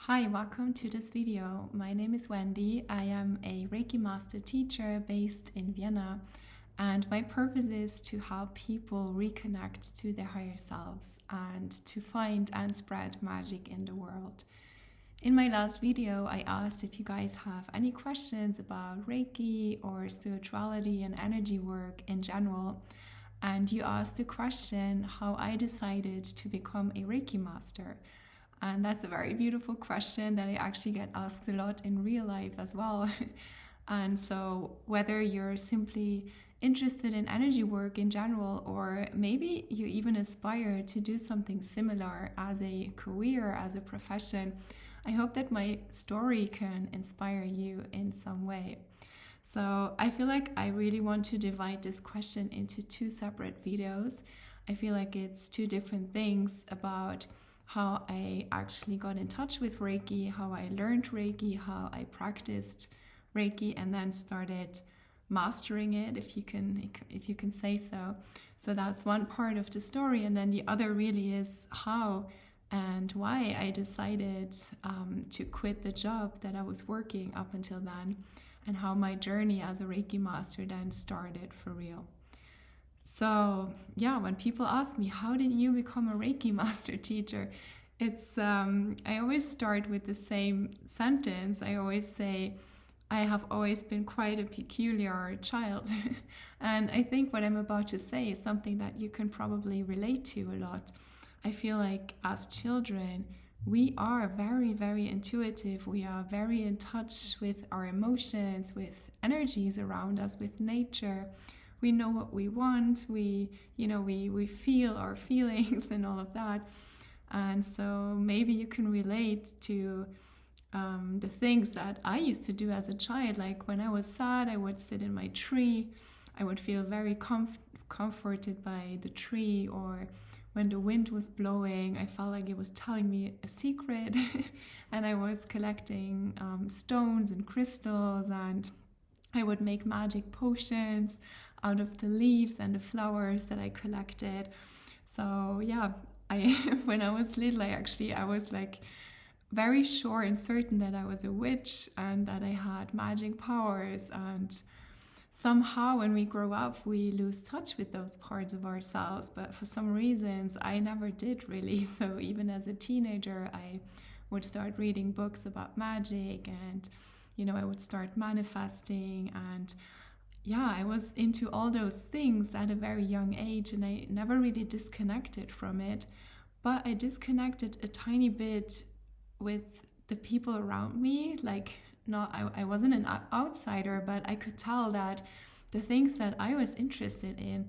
Hi, welcome to this video. My name is Wendy. I am a Reiki Master Teacher based in Vienna, and my purpose is to help people reconnect to their higher selves and to find and spread magic in the world. In my last video, I asked if you guys have any questions about Reiki or spirituality and energy work in general, and you asked the question how I decided to become a Reiki Master. And that's a very beautiful question that I actually get asked a lot in real life as well. And so, whether you're simply interested in energy work in general, or maybe you even aspire to do something similar as a career, as a profession, I hope that my story can inspire you in some way. So, I feel like I really want to divide this question into two separate videos. I feel like it's two different things about how I actually got in touch with Reiki, how I learned Reiki, how I practiced Reiki, and then started mastering it, if you can say so. So that's one part of the story, and then the other really is how and why I decided to quit the job that I was working up until then, and how my journey as a Reiki master then started for real. So yeah, when people ask me, how did you become a Reiki Master Teacher? I always start with the same sentence. I always say, I have always been quite a peculiar child. And I think what I'm about to say is something that you can probably relate to a lot. I feel like as children, we are very, very intuitive. We are very in touch with our emotions, with energies around us, with nature. We know what we want, we feel our feelings and all of that. And so maybe you can relate to the things that I used to do as a child. Like when I was sad, I would sit in my tree. I would feel very comforted by the tree, or when the wind was blowing, I felt like it was telling me a secret. And I was collecting stones and crystals, and I would make magic potions out of the leaves and the flowers that I collected. So yeah, when I was little, I was like very sure and certain that I was a witch and that I had magic powers. And somehow when we grow up, we lose touch with those parts of ourselves. But for some reasons, I never did really. So even as a teenager, I would start reading books about magic, and I would start manifesting, and yeah, I was into all those things at a very young age, and I never really disconnected from it. But I disconnected a tiny bit with the people around me. Like, I wasn't an outsider, but I could tell that the things that I was interested in,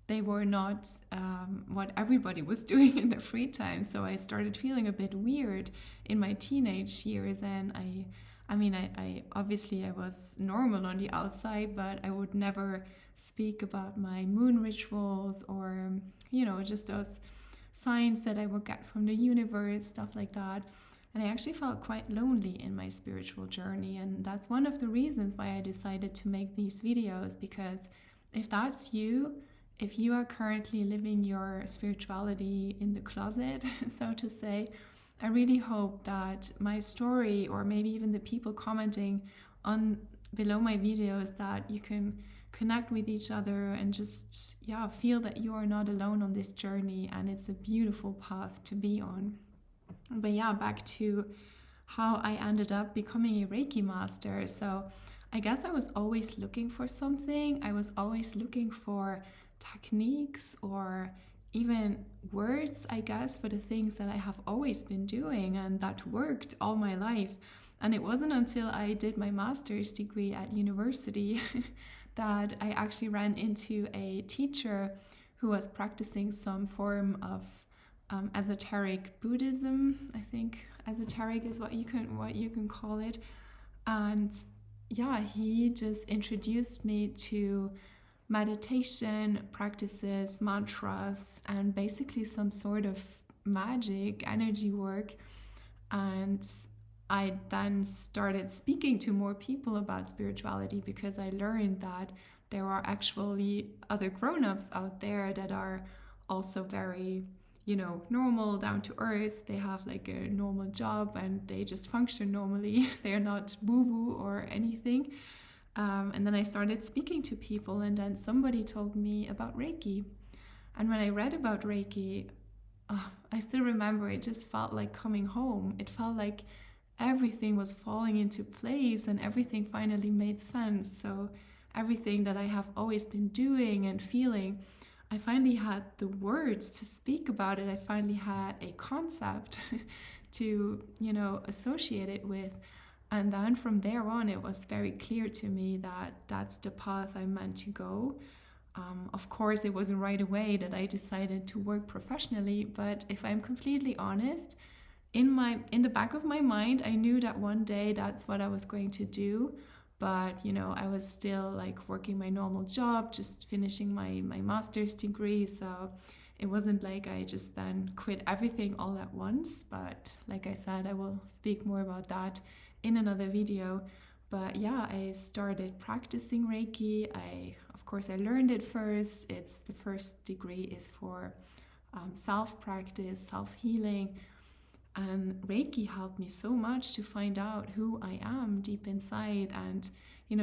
they were not what everybody was doing in their free time. So I started feeling a bit weird in my teenage years, and I obviously I was normal on the outside, but I would never speak about my moon rituals or, just those signs that I would get from the universe, stuff like that. And I actually felt quite lonely in my spiritual journey. And that's one of the reasons why I decided to make these videos, because if that's you, if you are currently living your spirituality in the closet, so to say, I really hope that my story, or maybe even the people commenting on below my videos, that you can connect with each other and just feel that you are not alone on this journey, and it's a beautiful path to be on. But yeah, back to how I ended up becoming a Reiki master. So I guess I was always looking for something. I was always looking for techniques or even words, I guess, for the things that I have always been doing and that worked all my life. And it wasn't until I did my master's degree at university that I actually ran into a teacher who was practicing some form of esoteric Buddhism. I think esoteric is what you can call it. And yeah, he just introduced me to meditation practices, mantras, and basically some sort of magic energy work. And I then started speaking to more people about spirituality, because I learned that there are actually other grown-ups out there that are also very normal, down to earth. They have like a normal job and they just function normally. They're not woo-woo or anything. And then I started speaking to people, and then somebody told me about Reiki. And when I read about Reiki, I still remember it just felt like coming home. It felt like everything was falling into place and everything finally made sense. So everything that I have always been doing and feeling, I finally had the words to speak about it. I finally had a concept to, associate it with. And then from there on, it was very clear to me that that's the path I meant to go. Of course, it wasn't right away that I decided to work professionally, but if I'm completely honest, in the back of my mind, I knew that one day that's what I was going to do. But I was still like working my normal job, just finishing my master's degree. So it wasn't like I just then quit everything all at once. But like I said, I will speak more about that in another video. But yeah, I started practicing Reiki. Of course, I learned it first. It's the first degree is for self-practice, self-healing. And Reiki helped me so much to find out who I am deep inside, and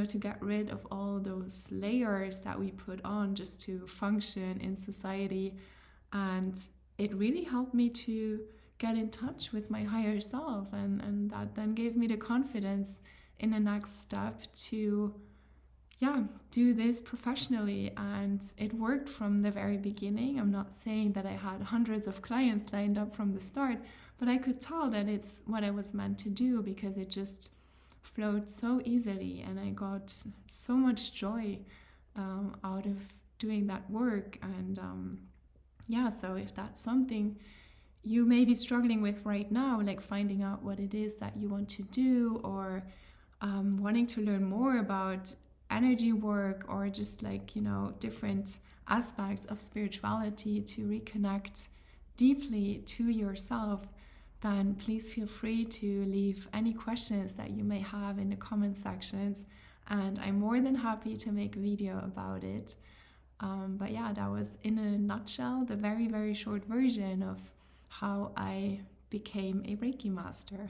to get rid of all those layers that we put on just to function in society. And it really helped me to get in touch with my higher self, and that then gave me the confidence in the next step to do this professionally. And it worked from the very beginning. I'm not saying that I had hundreds of clients lined up from the start, but I could tell that it's what I was meant to do, because it just flowed so easily and I got so much joy out of doing that work. And so if that's something you may be struggling with right now, like finding out what it is that you want to do, or wanting to learn more about energy work, or just like different aspects of spirituality to reconnect deeply to yourself, then please feel free to leave any questions that you may have in the comment sections, and I'm more than happy to make a video about it. But yeah, that was in a nutshell the very, very short version of how I became a Reiki master.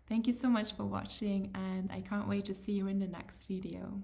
Thank you so much for watching, and I can't wait to see you in the next video.